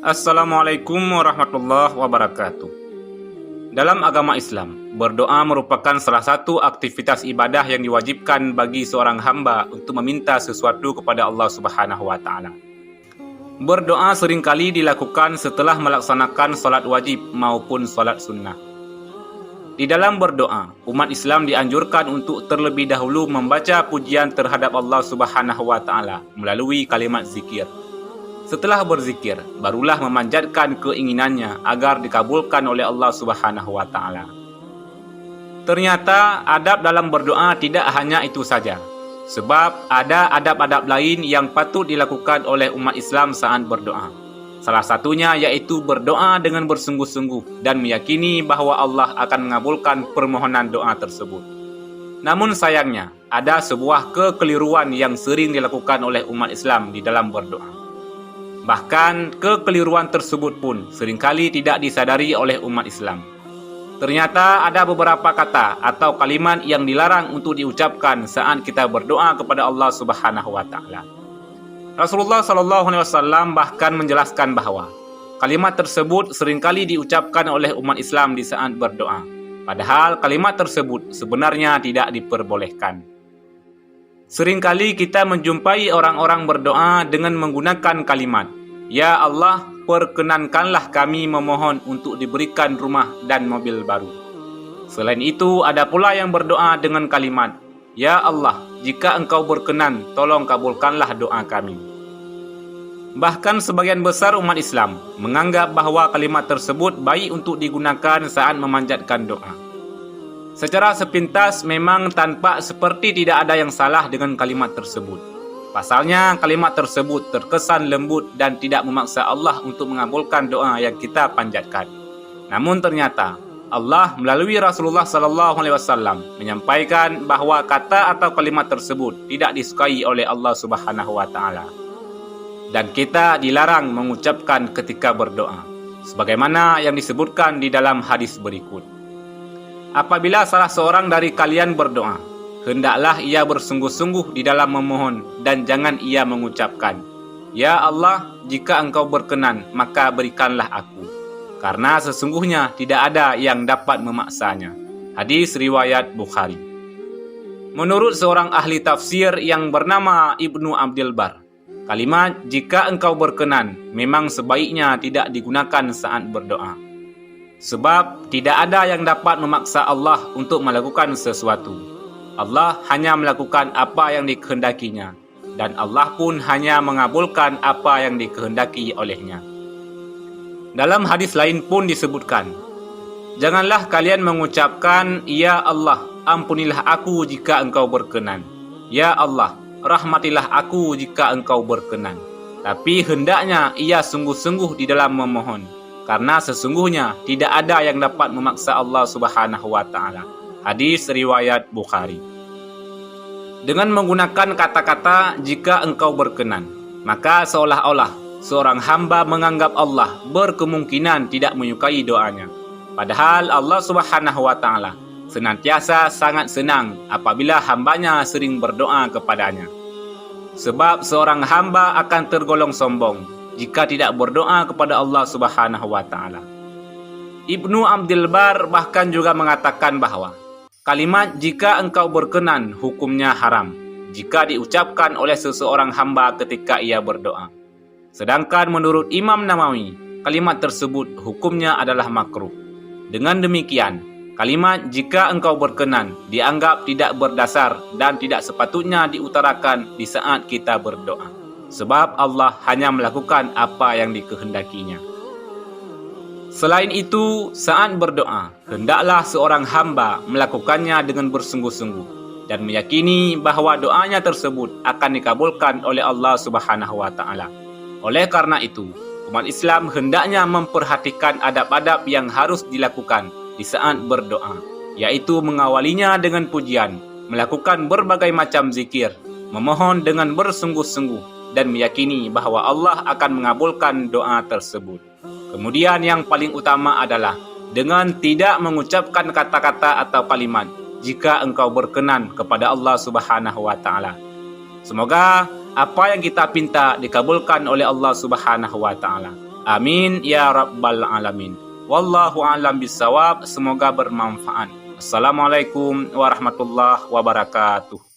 Assalamualaikum warahmatullahi wabarakatuh. Dalam agama Islam, berdoa merupakan salah satu aktivitas ibadah yang diwajibkan bagi seorang hamba untuk meminta sesuatu kepada Allah Subhanahu wa taala. Berdoa seringkali dilakukan setelah melaksanakan salat wajib maupun salat sunnah. Di dalam berdoa, umat Islam dianjurkan untuk terlebih dahulu membaca pujian terhadap Allah Subhanahu wa taala melalui kalimat zikir. Setelah berzikir, barulah memanjatkan keinginannya agar dikabulkan oleh Allah Subhanahu wa taala. Ternyata adab dalam berdoa tidak hanya itu saja, sebab ada adab-adab lain yang patut dilakukan oleh umat Islam saat berdoa. Salah satunya yaitu berdoa dengan bersungguh-sungguh dan meyakini bahwa Allah akan mengabulkan permohonan doa tersebut. Namun sayangnya, ada sebuah kekeliruan yang sering dilakukan oleh umat Islam di dalam berdoa. Bahkan kekeliruan tersebut pun seringkali tidak disadari oleh umat Islam. Ternyata ada beberapa kata atau kalimat yang dilarang untuk diucapkan saat kita berdoa kepada Allah Subhanahu wa taala. Rasulullah SAW bahkan menjelaskan bahwa kalimat tersebut seringkali diucapkan oleh umat Islam di saat berdoa. Padahal kalimat tersebut sebenarnya tidak diperbolehkan. Seringkali kita menjumpai orang-orang berdoa dengan menggunakan kalimat, "Ya Allah, perkenankanlah kami memohon untuk diberikan rumah dan mobil baru." Selain itu, ada pula yang berdoa dengan kalimat, "Ya Allah, jika Engkau berkenan, tolong kabulkanlah doa kami." Bahkan sebagian besar umat Islam menganggap bahwa kalimat tersebut baik untuk digunakan saat memanjatkan doa. Secara sepintas memang tampak seperti tidak ada yang salah dengan kalimat tersebut. Pasalnya kalimat tersebut terkesan lembut dan tidak memaksa Allah untuk mengabulkan doa yang kita panjatkan. Namun ternyata Allah melalui Rasulullah SAW menyampaikan bahwa kata atau kalimat tersebut tidak disukai oleh Allah Subhanahu wa taala. Dan kita dilarang mengucapkan ketika berdoa, sebagaimana yang disebutkan di dalam hadis berikut. Apabila salah seorang dari kalian berdoa, hendaklah ia bersungguh-sungguh di dalam memohon dan jangan ia mengucapkan, "Ya Allah, jika Engkau berkenan, maka berikanlah aku. Karena sesungguhnya tidak ada yang dapat memaksanya." Hadis riwayat Bukhari. Menurut seorang ahli tafsir yang bernama Ibnu Abdul Bar, kalimat "jika Engkau berkenan" memang sebaiknya tidak digunakan saat berdoa. Sebab tidak ada yang dapat memaksa Allah untuk melakukan sesuatu. Allah hanya melakukan apa yang dikehendakinya, dan Allah pun hanya mengabulkan apa yang dikehendaki olehnya. Dalam hadis lain pun disebutkan, "Janganlah kalian mengucapkan, 'Ya Allah, ampunilah aku jika Engkau berkenan. Ya Allah, rahmatilah aku jika Engkau berkenan.' Tapi hendaknya ia sungguh-sungguh di dalam memohon, karena sesungguhnya tidak ada yang dapat memaksa Allah Subhanahu wa taala." Hadis riwayat Bukhari. Dengan menggunakan kata-kata "jika Engkau berkenan", maka seolah-olah seorang hamba menganggap Allah berkemungkinan tidak menyukai doanya. Padahal Allah Subhanahu wa taala senantiasa sangat senang apabila hambanya sering berdoa kepadanya. Sebab seorang hamba akan tergolong sombong jika tidak berdoa kepada Allah Subhanahu wa taala. Ibnu Abdul Bar bahkan juga mengatakan bahwa kalimat "jika Engkau berkenan" hukumnya haram jika diucapkan oleh seseorang hamba ketika ia berdoa. Sedangkan menurut Imam Nawawi, kalimat tersebut hukumnya adalah makruh. Dengan demikian, kalimat "jika Engkau berkenan" dianggap tidak berdasar dan tidak sepatutnya diutarakan di saat kita berdoa. Sebab Allah hanya melakukan apa yang dikehendakinya. Selain itu, saat berdoa, hendaklah seorang hamba melakukannya dengan bersungguh-sungguh dan meyakini bahwa doanya tersebut akan dikabulkan oleh Allah Subhanahu wa taala. Oleh karena itu, umat Islam hendaknya memperhatikan adab-adab yang harus dilakukan di saat berdoa, yaitu mengawalinya dengan pujian, melakukan berbagai macam zikir, memohon dengan bersungguh-sungguh, dan meyakini bahwa Allah akan mengabulkan doa tersebut. Kemudian yang paling utama adalah dengan tidak mengucapkan kata-kata atau kalimat "jika Engkau berkenan" kepada Allah Subhanahu wa taala. Semoga apa yang kita pinta dikabulkan oleh Allah Subhanahu wa taala. Amin ya rabbal alamin. Wallahu a'lam bisawab. Semoga bermanfaat. Assalamualaikum warahmatullahi wabarakatuh.